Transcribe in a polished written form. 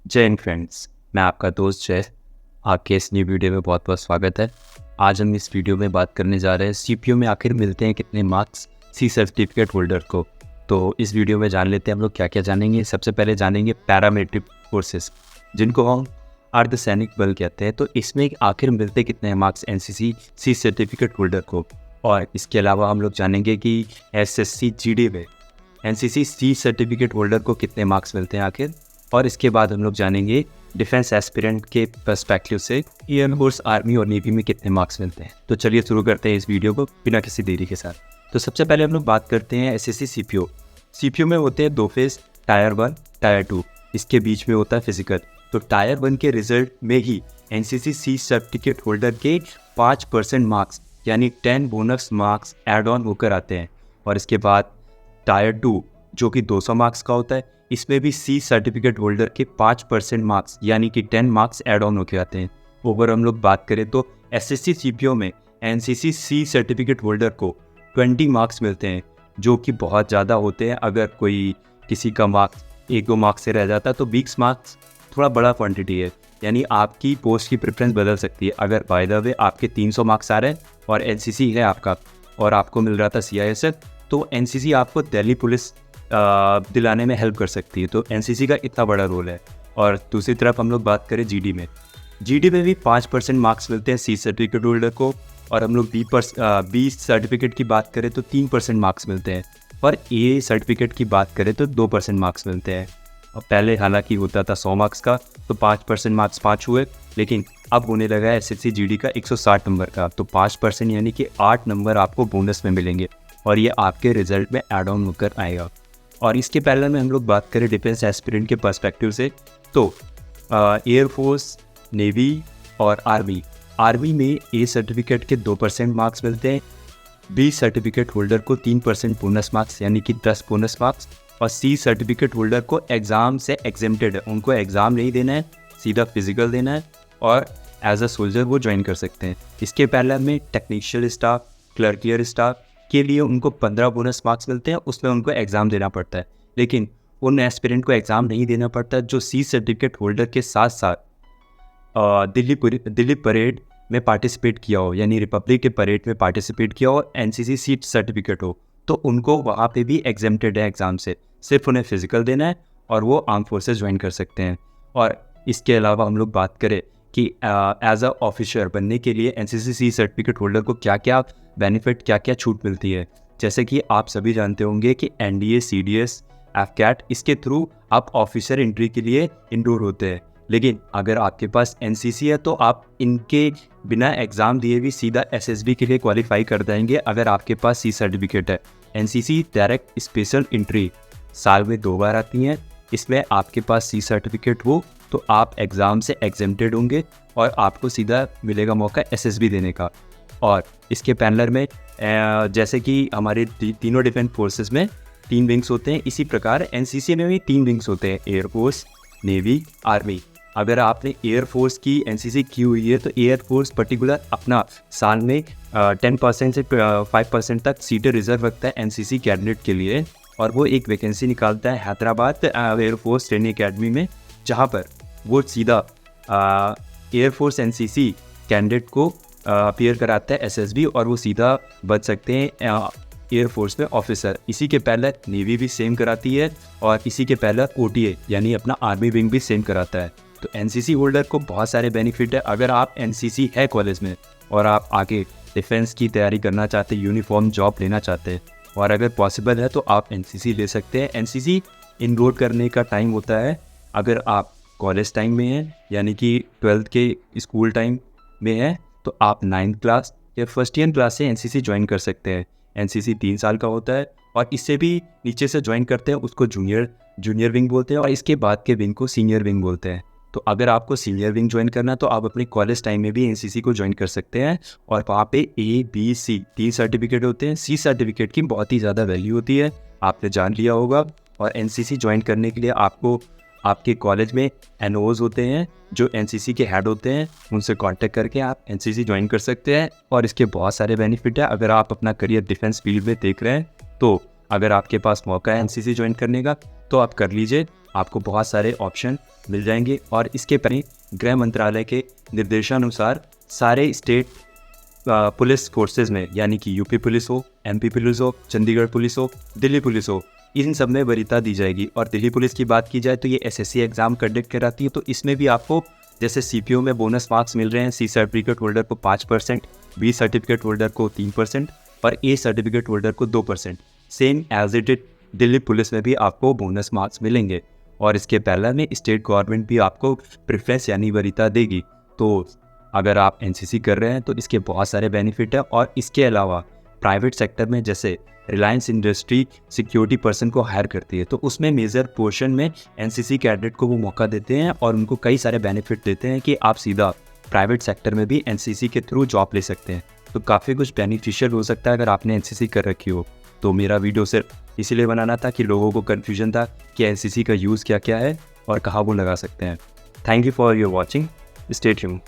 जय हिंद फ्रेंड्स, मैं आपका दोस्त जय। आपके इस न्यू वीडियो में बहुत बहुत स्वागत है। आज हम इस वीडियो में बात करने जा रहे हैं सीपीयू में आखिर मिलते हैं कितने मार्क्स सी सर्टिफिकेट होल्डर को। तो इस वीडियो में जान लेते हैं हम लोग क्या क्या जानेंगे। सबसे पहले जानेंगे पैरामिलिट्री फोर्सेस, जिनको हम अर्धसैनिक बल कहते हैं। तो इसमें आखिर मिलते कितने marks NCC C certificate holder को। और इसके अलावा हम लोग जानेंगे कि एसएससी जीडी में एनसीसी सी सर्टिफिकेट होल्डर को कितने मार्क्स मिलते हैं आखिर। और इसके बाद हम लोग जानेंगे डिफेंस एस्पिरेंट के पर्सपेक्टिव से एयर फोर्स, आर्मी और नेवी में कितने मार्क्स मिलते हैं। तो चलिए शुरू करते हैं इस वीडियो को बिना किसी देरी के साथ। तो सबसे पहले हम लोग बात करते हैं एसएससी सीपीयू। सीपीयू में होते हैं दो फेज, टायर 1, टायर 2। इसके बीच में होता है फिजिकल। तो टायर 1 के रिजल्ट में ही एनसीसी सी सर्टिफिकेट होल्डर के 5% मार्क्स यानी 10 बोनस मार्क्स एड ऑन होकर आते हैं। और इसके बाद टायर 2 जो कि 200 मार्क्स का होता है, इसमें भी सी सर्टिफिकेट होल्डर के 5% मार्क्स यानी कि 10 मार्क्स एड ऑन होकर आते हैं। ओवर हम लोग बात करें तो एसएससी सीपीओ में एनसीसी सी सर्टिफिकेट होल्डर को 20 मार्क्स मिलते हैं, जो कि बहुत ज़्यादा होते हैं। अगर कोई किसी का मार्क्स 1-2 मार्क्स से रह जाता है तो 20 मार्क्स थोड़ा बड़ा क्वांटिटी है, यानी आपकी पोस्ट की प्रेफरेंस बदल सकती है। अगर बाय द वे आपके 300 मार्क्स आ रहे हैं और एनसीसी है आपका और आपको मिल रहा था सीआईएसएफ, तो एनसीसी आपको दिल्ली पुलिस दिलाने में हेल्प कर सकती है। तो एनसीसी का इतना बड़ा रोल है। और दूसरी तरफ हम लोग बात करें जीडी में, जीडी में भी 5% मार्क्स मिलते हैं सी सर्टिफिकेट होल्डर को। और हम लोग बी सर्टिफिकेट की बात करें तो 3% मार्क्स मिलते हैं। और ए सर्टिफिकेट की बात करें तो 2% मार्क्स मिलते हैं। और पहले हालांकि होता था 100 मार्क्स का, तो 5% मार्क्स 5 हुए, लेकिन अब होने लगा है एसएससी जीडी का 160 नंबर का। तो 5% यानी कि 8 नंबर आपको बोनस में मिलेंगे और ये आपके रिजल्ट में एड ऑन होकर आएगा। और इसके पैरेलल में हम लोग बात करें डिफेंस एस्पिरेंट के पर्सपेक्टिव से, तो एयरफोर्स, नेवी और आर्मी में ए सर्टिफिकेट के 2% मार्क्स मिलते हैं। बी सर्टिफिकेट होल्डर को 3% बोनस मार्क्स यानी कि 10 बोनस मार्क्स। और सी सर्टिफिकेट होल्डर को एग्ज़ाम से एग्जेम्प्टेड है, उनको एग्ज़ाम नहीं देना है, सीधा फिजिकल देना है और एज अ सोल्जर वो ज्वाइन कर सकते हैं। इसके पैरेलल में टेक्निशियल स्टाफ, क्लर्कियर स्टाफ के लिए उनको 15 बोनस मार्क्स मिलते हैं, उसमें उनको एग्ज़ाम देना पड़ता है। लेकिन उन एस्पिरेंट को एग्ज़ाम नहीं देना पड़ता जो सी सर्टिफिकेट होल्डर के साथ साथ दिल्ली परेड में पार्टिसिपेट किया हो, यानी रिपब्लिक के परेड में पार्टिसिपेट किया हो, एनसीसी सीट सर्टिफिकेट हो, तो उनको वहाँ पे भी एग्जेम्प्टेड है एग्ज़ाम से। सिर्फ उन्हें फिजिकल देना है और वो आर्म फोर्सेस ज्वाइन कर सकते हैं। और इसके अलावा हम लोग बात करें कि एज अ ऑफिसर बनने के लिए एनसीसी सी सर्टिफिकेट होल्डर को क्या क्या बेनिफिट, क्या क्या छूट मिलती है। जैसे कि आप सभी जानते होंगे कि एनडीए, सीडीएस, एफकैट, इसके थ्रू आप ऑफिसर एंट्री के लिए इंडोर होते हैं। लेकिन अगर आपके पास एनसीसी है तो आप इनके बिना एग्ज़ाम दिए भी सीधा एसएसबी के लिए क्वालिफाई कर जाएंगे अगर आपके पास सी सर्टिफिकेट है। एनसीसी डायरेक्ट स्पेशल एंट्री साल में 2 बार आती हैं, इसमें आपके पास सी सर्टिफिकेट हो तो आप एग्ज़ाम से एग्जेम्प्टेड होंगे और आपको सीधा मिलेगा मौका एसएसबी देने का। और इसके पैनलर में जैसे कि हमारे तीनों डिफेंस फोर्सेस में 3 विंग्स होते हैं, इसी प्रकार एनसीसी में भी 3 विंग्स होते हैं, एयरफोर्स, नेवी, आर्मी। अगर आपने एयरफोर्स की एनसीसी की हुई है तो एयरफोर्स पर्टिकुलर अपना साल में 10% से 5% तक सीटें रिजर्व रखता है एनसीसी कैंडिडेट के लिए। और वो एक वैकेंसी निकालता है हैदराबाद एयरफोर्स ट्रेनिंग एकेडमी में, जहाँ पर वो सीधा एयरफोर्स एनसीसी कैंडिडेट को अपीयर कराता है एसएसबी और वो सीधा बच सकते हैं एयरफोर्स में ऑफिसर। इसी के पहले नेवी भी सेम कराती है और इसी के पहले ओटीए यानी अपना आर्मी विंग भी सेम कराता है। तो एनसीसी होल्डर को बहुत सारे बेनिफिट है। अगर आप एनसीसी है कॉलेज में और आप आगे डिफेंस की तैयारी करना चाहते हैं, यूनिफॉर्म जॉब लेना चाहते हैं और अगर पॉसिबल है तो आप एनसीसी ले सकते हैं। एनसीसी इनरोल करने का टाइम होता है अगर आप कॉलेज टाइम में हैं, यानी कि 12th के स्कूल टाइम में है, तो आप 9th क्लास या फर्स्ट ईयर क्लास से एनसीसी ज्वाइन कर सकते हैं। एनसीसी 3 साल का होता है और इससे भी नीचे से ज्वाइन करते हैं उसको जूनियर विंग बोलते हैं और इसके बाद के विंग को सीनियर विंग बोलते हैं। तो अगर आपको सीनियर विंग ज्वाइन करना तो आप अपने कॉलेज टाइम में भी एनसीसी को ज्वाइन कर सकते हैं और वहाँ पे ए, बी, सी 3 सर्टिफिकेट होते हैं। सी सर्टिफिकेट की बहुत ही ज़्यादा वैल्यू होती है, आपने जान लिया होगा। और एनसीसी ज्वाइन करने के लिए आपको आपके कॉलेज में एनओज होते हैं जो एनसीसी के हेड होते हैं, उनसे कांटेक्ट करके आप एनसीसी ज्वाइन कर सकते हैं। और इसके बहुत सारे बेनिफिट है। अगर आप अपना करियर डिफेंस फील्ड में देख रहे हैं तो अगर आपके पास मौका है एनसीसी ज्वाइन करने का तो आप कर लीजिए, आपको बहुत सारे ऑप्शन मिल जाएंगे। और इसके पहले गृह मंत्रालय के निर्देशानुसार सारे स्टेट पुलिस फोर्सेस में, यानी कि यूपी पुलिस हो, एमपी पुलिस हो, चंडीगढ़ पुलिस हो, दिल्ली पुलिस हो, इन सब में वरीयता दी जाएगी। और दिल्ली पुलिस की बात की जाए तो ये एसएससी एग्ज़ाम कंडक्ट कराती है, तो इसमें भी आपको जैसे सीपीओ में बोनस मार्क्स मिल रहे हैं, सी सर्टिफिकेट होल्डर को 5%, बी सर्टिफिकेट होल्डर को 3% और ए सर्टिफिकेट होल्डर को 2%। Same as it is Delhi police में भी आपको बोनस मार्क्स मिलेंगे। और इसके पहले में स्टेट गवर्नमेंट भी आपको प्रेफरेंस यानी वरीयता देगी। तो अगर आप एनसीसी कर रहे हैं तो इसके बहुत सारे बेनिफिट है। और इसके अलावा प्राइवेट सेक्टर में जैसे रिलायंस इंडस्ट्री सिक्योरिटी पर्सन को हायर करती है, तो उसमें मेजर पोर्शन में एनसीसी कैडेट को वो मौका देते हैं और उनको कई सारे बेनिफिट देते हैं कि आप सीधा प्राइवेट सेक्टर में भी एनसीसी के थ्रू जॉब ले सकते हैं। तो काफ़ी कुछ बेनिफिशियल हो सकता है अगर आपने एनसीसी कर रखी हो। तो मेरा वीडियो सिर्फ इसीलिए बनाना था कि लोगों को कन्फ्यूजन था कि एनसीसी का यूज़ क्या क्या है और कहाँ वो लगा सकते हैं। Thank you for your watching, stay tuned.